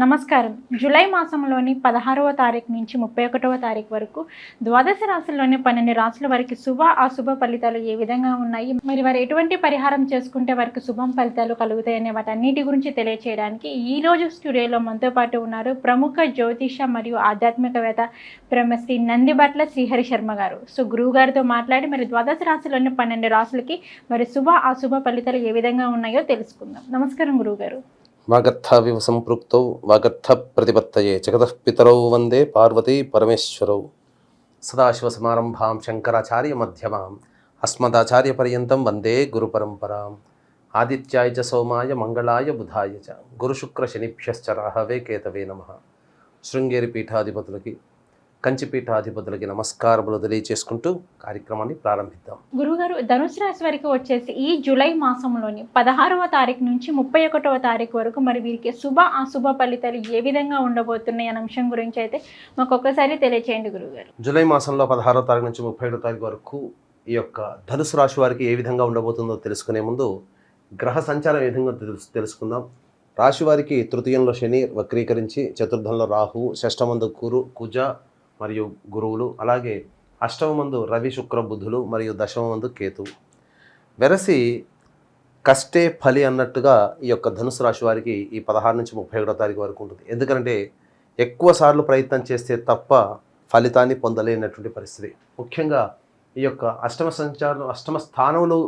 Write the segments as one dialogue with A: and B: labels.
A: నమస్కారం. జూలై మాసంలోని 16వ తారీఖు నుంచి 31వ తారీఖు వరకు ద్వాదశ రాశుల్లోని 12 రాశుల వారికి శుభ అశుభ ఫలితాలు ఏ విధంగా ఉన్నాయి, మరి వారు ఎటువంటి పరిహారం చేసుకుంటే వారికి శుభం ఫలితాలు కలుగుతాయనే వాటన్నిటి గురించి తెలియచేయడానికి ఈ రోజు స్టూడియోలో మనతో పాటు ఉన్నారు ప్రముఖ జ్యోతిష మరియు ఆధ్యాత్మికవేత్త బ్రహ్మశ్రీ నందిబట్ల శ్రీహరి శర్మ గారు. సో గురువు గారితో మాట్లాడి మరి ద్వాదశ రాశుల్లోని 12 రాశులకి మరి శుభ అశుభ ఫలితాలు ఏ విధంగా ఉన్నాయో తెలుసుకుందాం. నమస్కారం గురువు గారు.
B: వాగర్థావివ సంపృక్తౌ వాగర్థ ప్రతిపత్తయే జగతః పితరౌ వందే పార్వతీ పరమేశ్వరౌ. సదాశివసమారంభాం శంకరాచార్య మధ్యమాం అస్మదాచార్య పర్యంతం వందే గురు పరంపరాం. ఆదిత్యాయ చ సోమాయ మంగళాయ బుధాయ చ గురుశుక్ర శనిభ్యశ్చ రాహవే కేతవే నమః. శృంగేరి పీఠాధిపతులకి కంచి పీఠాధిపతులకి నమస్కారములు తెలియచేసుకుంటూ కార్యక్రమాన్ని ప్రారంభిద్దాం.
A: గురుగారు, ధనుసు రాశి వారికి వచ్చేసి ఈ జూలై మాసంలోని 16వ తారీఖు నుంచి 31వ తారీఖు వరకు మరి వీరికి శుభ అశుభ ఫలితాలు ఏ విధంగా ఉండబోతున్నాయి అనే అంశం గురించి అయితే మాకు ఒక్కసారి తెలియచేయండి గురుగారు.
B: జూలై మాసంలో 16వ తారీఖు నుంచి 31వ తారీఖు వరకు ఈ యొక్క ధనుసు రాశి వారికి ఏ విధంగా ఉండబోతుందో తెలుసుకునే ముందు గ్రహ సంచారం ఏ విధంగా తెలుసుకుందాం. రాశి వారికి తృతీయంలో శని వక్రీకరించి, చతుర్థంలో రాహు, షష్టమందు కుజ మరియు గురువులు, అలాగే అష్టమందు రవి శుక్ర బుధులు మరియు దశమందు కేతువు. వెరసి కష్టే ఫలి అన్నట్టుగా ఈ యొక్క ధనుసు రాశి వారికి ఈ 16 నుంచి 31వ తారీఖు వరకు ఉంటుంది. ఎందుకంటే ఎక్కువ సార్లు ప్రయత్నం చేస్తే తప్ప ఫలితాన్ని పొందలేనటువంటి పరిస్థితి. ముఖ్యంగా ఈ యొక్క అష్టమ స్థానంలో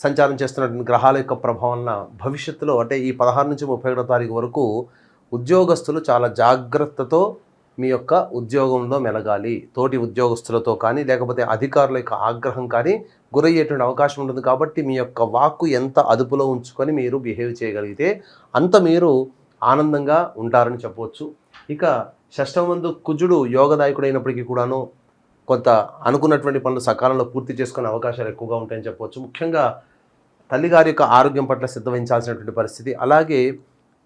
B: సంచారం చేస్తున్నటువంటి గ్రహాల యొక్క ప్రభావం వలన భవిష్యత్తులో అంటే ఈ 16 నుంచి 31వ తారీఖు వరకు ఉద్యోగస్తులు చాలా జాగ్రత్తతో మీ యొక్క ఉద్యోగంలో మెలగాలి. తోటి ఉద్యోగస్తులతో కానీ లేకపోతే అధికారుల యొక్క ఆగ్రహం కానీ గురయ్యేటువంటి అవకాశం ఉంటుంది. కాబట్టి మీ యొక్క వాక్కు ఎంత అదుపులో ఉంచుకొని మీరు బిహేవ్ చేయగలిగితే అంత మీరు ఆనందంగా ఉంటారని చెప్పవచ్చు. ఇక షష్టమందు కుజుడు యోగదాయకుడైనప్పటికీ కూడాను కొంత అనుకున్నటువంటి పనులు సకాలంలో పూర్తి చేసుకునే అవకాశాలు ఎక్కువగా ఉంటాయని చెప్పవచ్చు. ముఖ్యంగా తల్లిగారి యొక్క ఆరోగ్యం పట్ల శ్రద్ధ వహించాల్సినటువంటి పరిస్థితి. అలాగే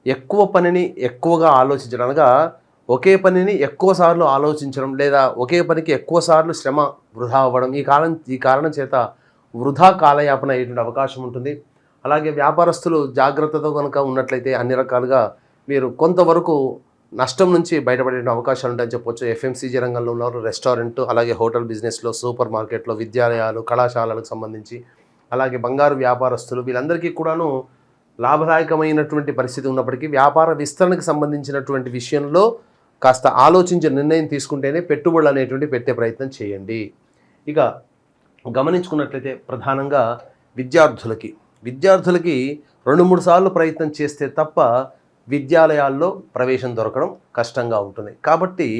B: ఎక్కువ పనిని ఎక్కువగా ఆలోచించడం, అనగా ఒకే పనిని ఎక్కువసార్లు ఆలోచించడం లేదా ఒకే పనికి ఎక్కువసార్లు శ్రమ వృధా అవ్వడం, ఈ కారణం చేత వృధా కాలయాపన అయ్యేటువంటి అవకాశం ఉంటుంది. అలాగే వ్యాపారస్తులు జాగ్రత్తతో కనుక ఉన్నట్లయితే అన్ని రకాలుగా మీరు కొంతవరకు నష్టం నుంచి బయటపడే అవకాశాలు ఉంటాయని చెప్పొచ్చు. ఎఫ్ఎంసీజీ రంగంలో ఉన్నారు, రెస్టారెంట్, అలాగే హోటల్ బిజినెస్లో, సూపర్ మార్కెట్లో, విద్యాలయాలు, కళాశాలలకు సంబంధించి, అలాగే బంగారు వ్యాపారస్తులు, వీళ్ళందరికీ కూడాను లాభదాయకమైనటువంటి పరిస్థితి ఉన్నప్పటికీ వ్యాపార విస్తరణకు సంబంధించినటువంటి విషయంలో కాస్త ఆలోచించి నిర్ణయం తీసుకుంటేనే పెట్టుబడులు అనేటువంటి పెట్టే ప్రయత్నం చేయండి. ఇక గమనించుకున్నట్లయితే ప్రధానంగా విద్యార్థులకి 2-3 సార్లు ప్రయత్నం చేస్తే తప్ప విద్యాలయాల్లో ప్రవేశం దొరకడం కష్టంగా ఉంటుంది. కాబట్టి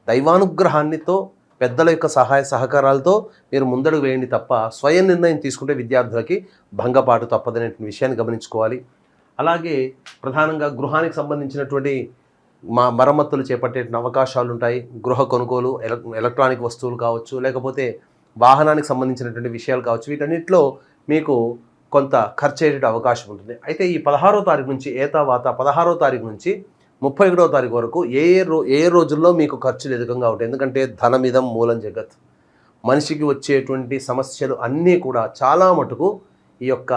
B: దైవానుగ్రహాన్నితో పెద్దల యొక్క సహాయ సహకారాలతో మీరు ముందడుగు వేయండి తప్ప స్వయం నిర్ణయం తీసుకుంటే విద్యార్థులకి భంగపాటు తప్పదనే విషయాన్ని గమనించుకోవాలి. అలాగే ప్రధానంగా గృహానికి సంబంధించినటువంటి మరమ్మతులు చేపట్టే అవకాశాలు ఉంటాయి. గృహ కొనుగోలు, ఎలక్ట్రానిక్ వస్తువులు కావచ్చు, లేకపోతే వాహనానికి సంబంధించినటువంటి విషయాలు కావచ్చు, వీటన్నిటిలో మీకు కొంత ఖర్చు అయ్యే అవకాశం ఉంటుంది. అయితే ఈ 16వ తారీఖు నుంచి 16వ తారీఖు నుంచి 31వ తారీఖు వరకు ఏ రోజుల్లో మీకు ఖర్చులు అధికంగా ఉంటాయి. ఎందుకంటే ధనమిదం మూలం జగత్. మనిషికి వచ్చేటువంటి సమస్యలు అన్నీ కూడా చాలా మటుకు ఈ యొక్క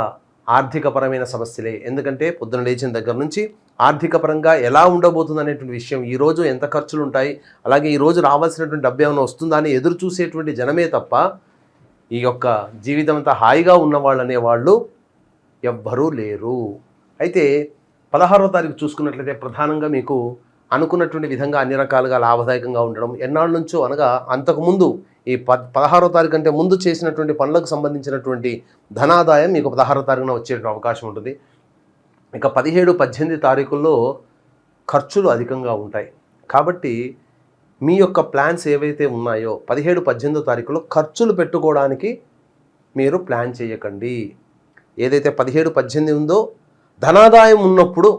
B: ఆర్థికపరమైన సమస్యలే. ఎందుకంటే పొద్దున లేచిన దగ్గర నుంచి ఆర్థిక పరంగా ఎలా ఉండబోతుంది అనేటువంటి విషయం, ఈరోజు ఎంత ఖర్చులు ఉంటాయి, అలాగే ఈరోజు రావాల్సినటువంటి డబ్బు ఏమైనా వస్తుందా అని ఎదురు చూసేటువంటి జనమే తప్ప ఈ యొక్క జీవితం అంతా హాయిగా ఉన్నవాళ్ళు అనేవాళ్ళు ఎవ్వరూ లేరు. అయితే 16వ తారీఖు చూసుకున్నట్లయితే ప్రధానంగా మీకు అనుకున్నటువంటి విధంగా అన్ని రకాలుగా లాభదాయకంగా ఉండడం, ఎన్నాళ్ళ నుంచో అనగా అంతకుముందు ఈ 16వ తారీఖు కంటే ముందు చేసినటువంటి పనులకు సంబంధించినటువంటి ధనాదాయం మీకు 16వ తారీఖున వచ్చేటువంటి అవకాశం ఉంటుంది. ఇక 17-18 తారీఖుల్లో ఖర్చులు అధికంగా ఉంటాయి. కాబట్టి మీ యొక్క ప్లాన్స్ ఏవైతే ఉన్నాయో 17-18 తారీఖులో ఖర్చులు పెట్టుకోవడానికి మీరు ప్లాన్ చేయకండి. ఏదైతే 17-18 ఉందో ధనాదాయం ఉన్నప్పుడు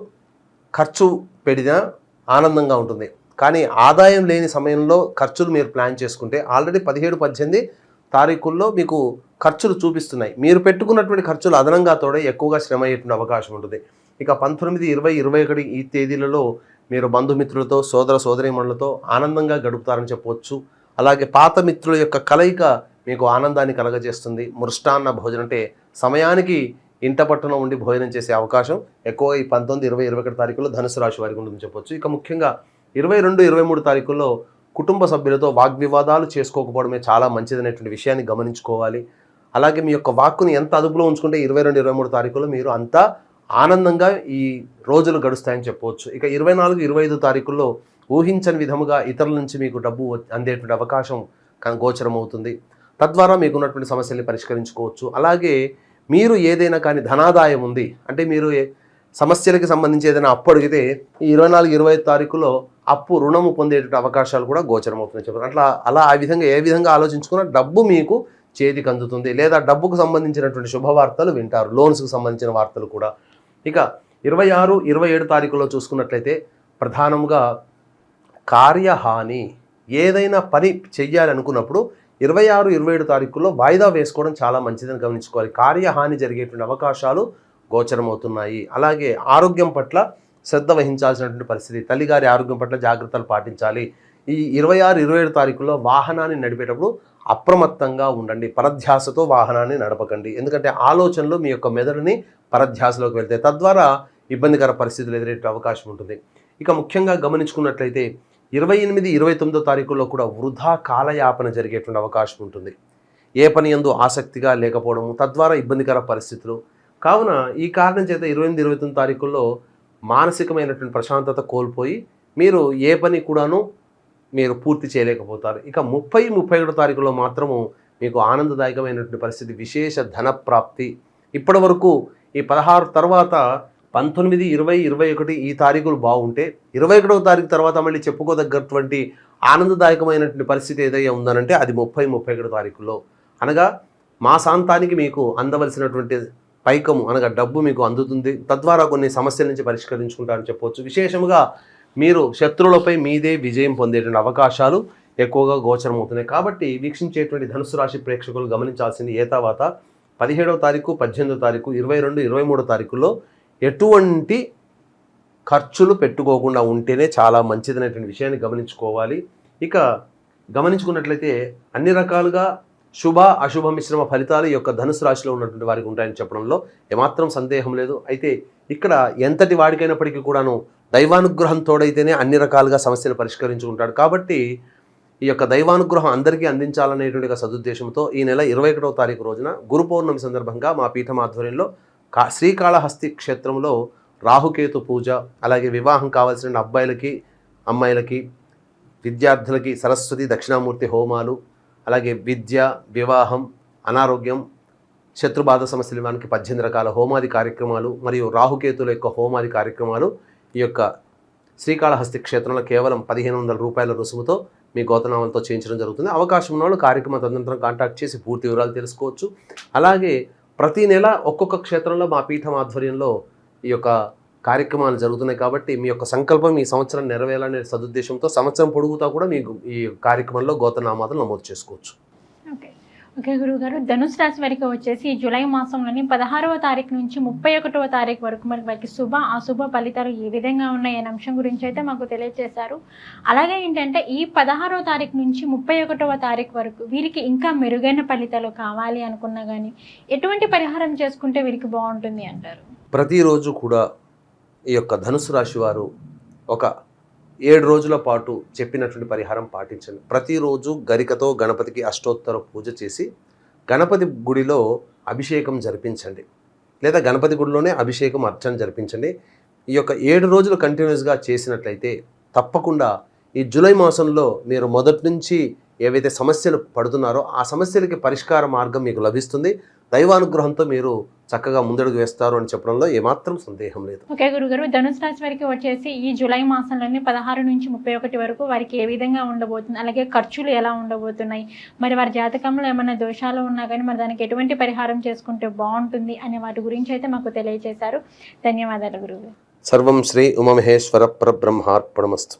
B: ఖర్చు పెడినా ఆనందంగా ఉంటుంది. కానీ ఆదాయం లేని సమయంలో ఖర్చులు మీరు ప్లాన్ చేసుకుంటే ఆల్రెడీ 17-18 తారీఖుల్లో మీకు ఖర్చులు చూపిస్తున్నాయి. మీరు పెట్టుకున్నటువంటి ఖర్చులు అదనంగా తోడే ఎక్కువగా శ్రమ అయ్యేటువంటి అవకాశం ఉంటుంది. ఇక 19, 20, 21 ఈ తేదీలలో మీరు బంధుమిత్రులతో, సోదర సోదరీమణులతో ఆనందంగా గడుపుతారని చెప్పవచ్చు. అలాగే పాత మిత్రుల యొక్క కలయిక మీకు ఆనందాన్ని కలగజేస్తుంది. మృష్టాన్న భోజనం అంటే సమయానికి ఇంట పట్టున ఉండి భోజనం చేసే అవకాశం ఎక్కువ ఈ 19, 20, 21 తారీఖుల్లో ధనుసు రాశి వారికి ఉంటుందని చెప్పొచ్చు. ఇక ముఖ్యంగా 22, 23 తారీఖుల్లో కుటుంబ సభ్యులతో వాగ్వివాదాలు చేసుకోకపోవడమే చాలా మంచిదనేటువంటి విషయాన్ని గమనించుకోవాలి. అలాగే మీ యొక్క వాక్కుని ఎంత అదుపులో ఉంచుకుంటే 22, 23 తారీఖుల్లో మీరు అంతా ఆనందంగా ఈ రోజులు గడుస్తాయని చెప్పవచ్చు. ఇక 24, 25 తారీఖుల్లో ఊహించని విధముగా ఇతరుల నుంచి మీకు డబ్బు అందేటువంటి అవకాశం గోచరం అవుతుంది. తద్వారా మీకున్నటువంటి సమస్యల్ని పరిష్కరించుకోవచ్చు. అలాగే మీరు ఏదైనా కానీ ధనాదాయం ఉంది అంటే మీరు సమస్యలకి సంబంధించి ఏదైనా అప్పు అడిగితే ఈ 24, 25 తారీఖులో అప్పు రుణము పొందేటువంటి అవకాశాలు కూడా గోచరం అవుతున్నాయి చెప్పారు. అలా ఆ విధంగా ఏ విధంగా ఆలోచించుకున్నా డబ్బు మీకు చేతికి అందుతుంది, లేదా డబ్బుకు సంబంధించినటువంటి శుభవార్తలు వింటారు, లోన్స్కి సంబంధించిన వార్తలు కూడా. ఇక 26, 27 తారీఖులో చూసుకున్నట్లయితే ప్రధానంగా కార్యహాని, ఏదైనా పని చెయ్యాలనుకున్నప్పుడు 26, 27 తారీఖుల్లో వాయిదా వేసుకోవడం చాలా మంచిదని గమనించుకోవాలి. కార్యహాని జరిగేటువంటి అవకాశాలు గోచరమవుతున్నాయి. అలాగే ఆరోగ్యం పట్ల శ్రద్ధ వహించాల్సినటువంటి పరిస్థితి, తల్లిగారి ఆరోగ్యం పట్ల జాగ్రత్తలు పాటించాలి. ఈ 26, 27 తారీఖుల్లో వాహనాన్ని నడిపేటప్పుడు అప్రమత్తంగా ఉండండి, పరధ్యాసతో వాహనాన్ని నడపకండి. ఎందుకంటే ఆలోచనలు మీ యొక్క మెదడుని పరధ్యాసలోకి వెళ్తాయి, తద్వారా ఇబ్బందికర పరిస్థితులు ఎదురయ్యే అవకాశం ఉంటుంది. ఇక ముఖ్యంగా గమనించుకున్నట్లయితే 28, 29 తారీఖుల్లో కూడా వృధా కాలయాపన జరిగేటువంటి అవకాశం ఉంటుంది. ఏ పని యందు ఆసక్తిగా లేకపోవడము, తద్వారా ఇబ్బందికర పరిస్థితులు. కావున ఈ కారణం చేత 28, 29 తారీఖుల్లో మానసికమైనటువంటి ప్రశాంతత కోల్పోయి మీరు ఏ పని కూడాను మీరు పూర్తి చేయలేకపోతారు. ఇక 30, 31 తారీఖుల్లో మాత్రము మీకు ఆనందదాయకమైనటువంటి పరిస్థితి, విశేష ధన ప్రాప్తి. ఇప్పటి వరకు ఈ 16 తర్వాత 19, 20, 21 ఈ తారీఖులు బాగుంటే 21వ తారీఖు తర్వాత మళ్ళీ చెప్పుకోదగ్గటువంటి ఆనందదాయకమైనటువంటి పరిస్థితి ఏదైనా ఉందనంటే అది 30, 31 తారీఖుల్లో. అనగా మాసాంతానికి మీకు అందవలసినటువంటి పైకము అనగా డబ్బు మీకు అందుతుంది, తద్వారా కొన్ని సమస్యల నుంచి పరిష్కరించుకుంటారని చెప్పవచ్చు. విశేషముగా మీరు శత్రువులపై మీదే విజయం పొందేటువంటి అవకాశాలు ఎక్కువగా గోచరమవుతున్నాయి. కాబట్టి వీక్షించేటువంటి ధనుసు రాశి ప్రేక్షకులు గమనించాల్సింది ఏతావాత 17వ తారీఖు, 18వ తారీఖు, 22, 23 తారీఖుల్లో ఎటువంటి ఖర్చులు పెట్టుకోకుండా ఉంటేనే చాలా మంచిదనేటువంటి విషయాన్ని గమనించుకోవాలి. ఇక గమనించుకున్నట్లయితే అన్ని రకాలుగా శుభ అశుభ మిశ్రమ ఫలితాలు ఈ యొక్క ధనుసు రాశిలో ఉన్నటువంటి వారికి ఉంటాయని చెప్పడంలో ఏమాత్రం సందేహం లేదు. అయితే ఇక్కడ ఎంతటి వాడికైనప్పటికీ కూడాను దైవానుగ్రహం తోడైతేనే అన్ని రకాలుగా సమస్యలు పరిష్కరించుకుంటాడు. కాబట్టి ఈ యొక్క దైవానుగ్రహం అందరికీ అందించాలనేటువంటి సదుద్దేశంతో ఈ నెల 21వ తారీఖు రోజున గురు పౌర్ణమి సందర్భంగా మా పీఠం ఆధ్వర్యంలో శ్రీకాళహస్తి క్షేత్రంలో రాహుకేతు పూజ, అలాగే వివాహం కావాల్సిన అబ్బాయిలకి, అమ్మాయిలకి, విద్యార్థులకి సరస్వతి దక్షిణామూర్తి హోమాలు, అలాగే విద్య, వివాహం, అనారోగ్యం, శత్రుబాధ సమస్యలు ఇవ్వడానికి 18 రకాల హోమాది కార్యక్రమాలు మరియు రాహుకేతుల యొక్క హోమాది కార్యక్రమాలు ఈ యొక్క శ్రీకాళహస్తి క్షేత్రంలో కేవలం 1500 రూపాయల రుసుముతో మీ గోతనామంతో చేయించడం జరుగుతుంది. అవకాశం ఉన్న వాళ్ళు కార్యక్రమ తదనంతరం కాంటాక్ట్ చేసి పూర్తి వివరాలు తెలుసుకోవచ్చు. అలాగే ప్రతి నెల ఒక్కొక్క క్షేత్రంలో మా పీఠం ఆధ్వర్యంలో ఈ యొక్క కార్యక్రమాలు జరుగుతున్నాయి. కాబట్టి మీ యొక్క సంకల్పం ఈ సంవత్సరం నెరవేరాలనే సదుద్దేశంతో సంవత్సరం పొడుగుతా కూడా మీకు ఈ కార్యక్రమంలో గోతనామాలు నమోదు చేసుకోవచ్చు.
A: ఓకే గురువుగారు, ధనుసు రాశి వారికి వచ్చేసి ఈ జూలై మాసంలోని 16వ తారీఖు నుంచి 31వ తారీఖు వరకు మరి వారికి శుభ అశుభ ఫలితాలు ఏ విధంగా ఉన్నాయి అనే అంశం గురించి అయితే మాకు తెలియజేశారు. అలాగే ఏంటంటే ఈ 16వ తారీఖు నుంచి 31వ తారీఖు వరకు వీరికి ఇంకా మెరుగైన ఫలితాలు కావాలి అనుకున్నా కానీ ఎటువంటి పరిహారం చేసుకుంటే వీరికి బాగుంటుంది అంటారు?
B: ప్రతిరోజు కూడా ఈ యొక్క ధనుసు రాశి వారు ఒక 7 రోజుల పాటు చెప్పినటువంటి పరిహారం పాటించండి. ప్రతిరోజు గరికతో గణపతికి అష్టోత్తర పూజ చేసి గణపతి గుడిలో అభిషేకం జరిపించండి, లేదా గణపతి గుడిలోనే అభిషేకం అర్చన జరిపించండి. ఈ యొక్క 7 రోజులు కంటిన్యూస్గా చేసినట్లయితే తప్పకుండా ఈ జూలై మాసంలో మీరు మొదటి నుంచి ఏవైతే సమస్యలు పడుతున్నారో ఆ సమస్యలకి పరిష్కార మార్గం మీకు లభిస్తుంది. దైవానుగ్రహంతో మీరు చక్కగా ముందడుగు వేస్తారు అని చెప్పడంలో ఏమాత్రం సందేహం లేదు.
A: ఓకే గురుగారు, ధనుసు రాశి వారికి వచ్చేసి ఈ జూలై మాసంలోని 16 నుంచి 31 వరకు వారికి ఏ విధంగా ఉండబోతుంది, అలాగే ఖర్చులు ఎలా ఉండబోతున్నాయి, మరి వారి జాతకంలో ఏమైనా దోషాలు ఉన్నా కానీ మరి దానికి ఎటువంటి పరిహారం చేసుకుంటే బాగుంటుంది అనే వాటి గురించి అయితే మాకు తెలియజేశారు. ధన్యవాదాలు గురువు.
B: సర్వం శ్రీ ఉమామహేశ్వర పరబ్రహ్మార్పణమస్తు.